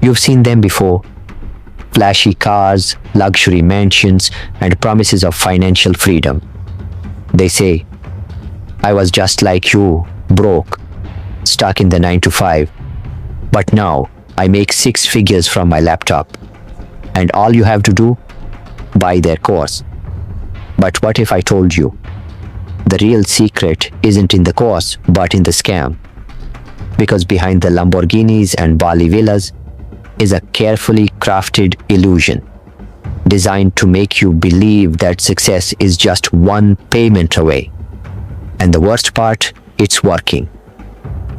You've seen them before. Flashy cars, luxury mansions, and promises of financial freedom. They say, I was just like you, broke, stuck in the 9 to 5. But now I make 6 figures from my laptop. And all you have to do? Buy their course. But what if I told you the real secret isn't in the course, but in the scam? Because behind the Lamborghinis and Bali villas is a carefully crafted illusion designed to make you believe that success is just one payment away. And the worst part, it's working.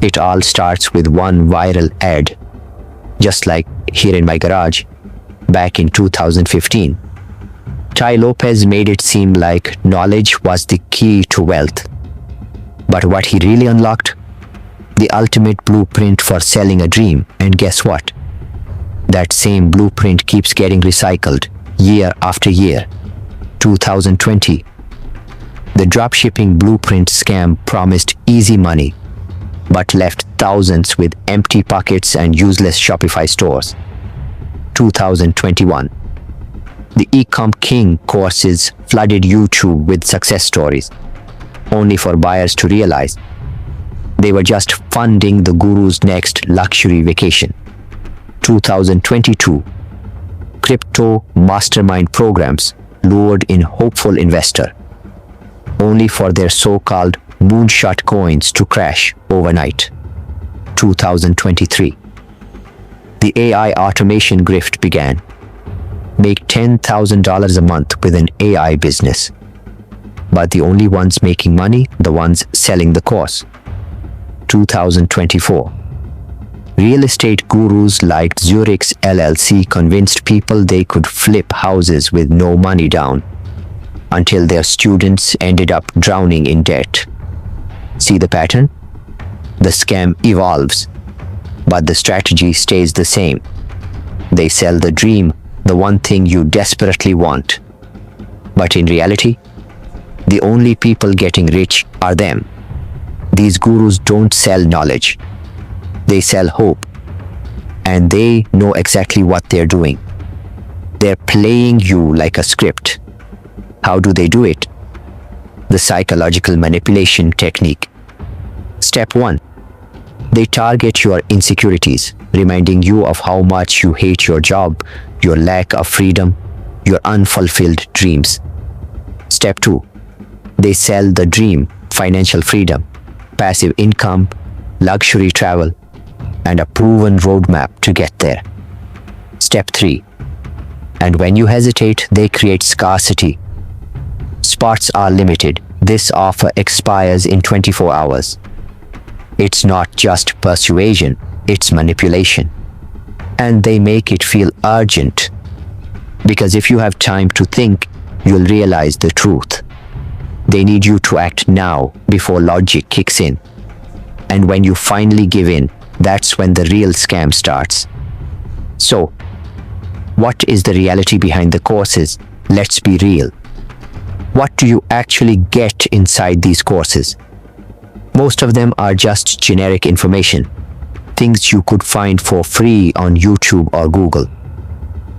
It all starts with one viral ad, just like here in my garage, back in 2015. Tai Lopez made it seem like knowledge was the key to wealth. But what he really unlocked? The ultimate blueprint for selling a dream. And guess what? That same blueprint keeps getting recycled year after year. 2020. The dropshipping blueprint scam promised easy money, but left thousands with empty pockets and useless Shopify stores. 2021. The e-com king courses flooded YouTube with success stories, only for buyers to realize they were just funding the guru's next luxury vacation. 2022. Crypto mastermind programs lured in hopeful investor, only for their so-called moonshot coins to crash overnight. 2023. The AI automation grift began. Make $10,000 a month with an AI business. But the only ones making money, the ones selling the course. 2024. Real estate gurus like Zurich's LLC convinced people they could flip houses with no money down, until their students ended up drowning in debt. See the pattern? The scam evolves, but the strategy stays the same. They sell the dream, the one thing you desperately want. But in reality, the only people getting rich are them. These gurus don't sell knowledge. They sell hope. And they know exactly what they're doing. They're playing you like a script. How do they do it? The psychological manipulation technique. Step 1. They target your insecurities, reminding you of how much you hate your job, your lack of freedom, your unfulfilled dreams. Step 2. They sell the dream, financial freedom, passive income, luxury travel, and a proven roadmap to get there. Step 3. And when you hesitate, they create scarcity. Spots are limited. This offer expires in 24 hours. It's not just persuasion, it's manipulation. And they make it feel urgent. Because if you have time to think, you'll realize the truth. They need you to act now before logic kicks in. And when you finally give in, that's when the real scam starts. So, what is the reality behind the courses? Let's be real. What do you actually get inside these courses? Most of them are just generic information, things you could find for free on YouTube or Google.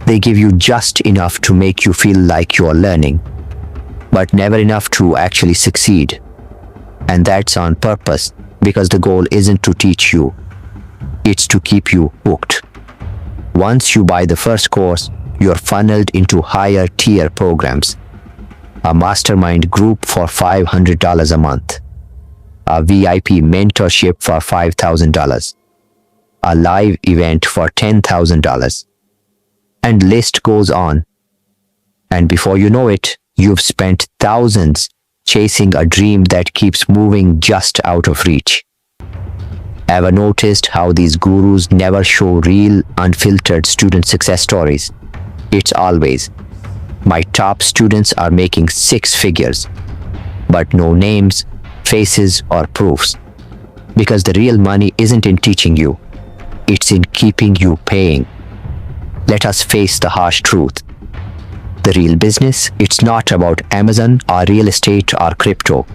They give you just enough to make you feel like you're learning, but never enough to actually succeed. And that's on purpose, because the goal isn't to teach you, it's to keep you hooked. Once you buy the first course, you're funneled into higher tier programs. A mastermind group for $500 a month. A VIP mentorship for $5,000. A live event for $10,000. And list goes on. And before you know it, you've spent thousands chasing a dream that keeps moving just out of reach. Ever noticed how these gurus never show real, unfiltered student success stories? It's always, my top students are making 6 figures, but no names, faces, or proofs. Because the real money isn't in teaching you, it's in keeping you paying. Let us face the harsh truth. The real business, it's not about Amazon or real estate or crypto.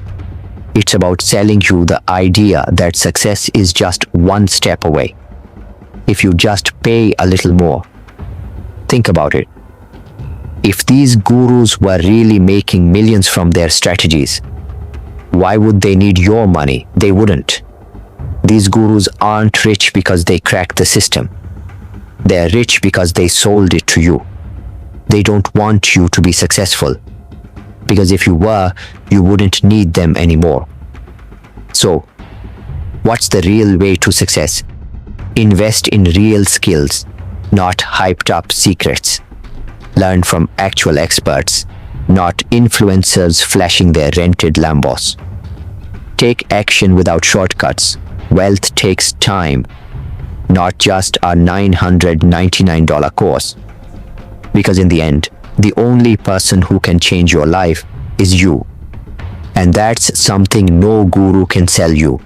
It's about selling you the idea that success is just one step away. if you just pay a little more. Think about it. If these gurus were really making millions from their strategies, why would they need your money? They wouldn't. These gurus aren't rich because they cracked the system. They're rich because they sold it to you. They don't want you to be successful, because if you were, you wouldn't need them anymore. So, what's the real way to success? Invest in real skills, not hyped up secrets. Learn from actual experts, not influencers flashing their rented Lambos. Take action without shortcuts. Wealth takes time, not just a $999 course. Because in the end, the only person who can change your life is you. And that's something no guru can sell you.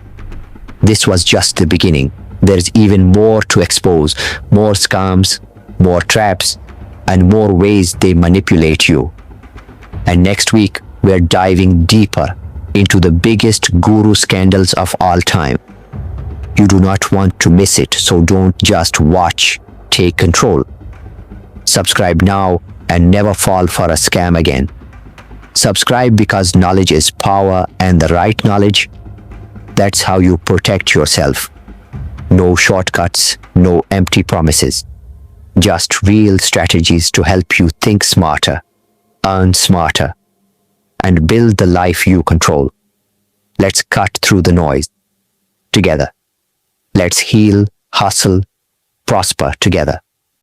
This was just the beginning. There's even more to expose, more scams, more traps, and more ways they manipulate you. And next week, we're diving deeper into the biggest guru scandals of all time. You do not want to miss it, so don't just watch, take control. Subscribe now and never fall for a scam again. Subscribe because knowledge is power, and the right knowledge, that's how you protect yourself. No shortcuts, no empty promises. Just real strategies to help you think smarter, earn smarter, and build the life you control. Let's cut through the noise together. Let's heal, hustle, prosper together.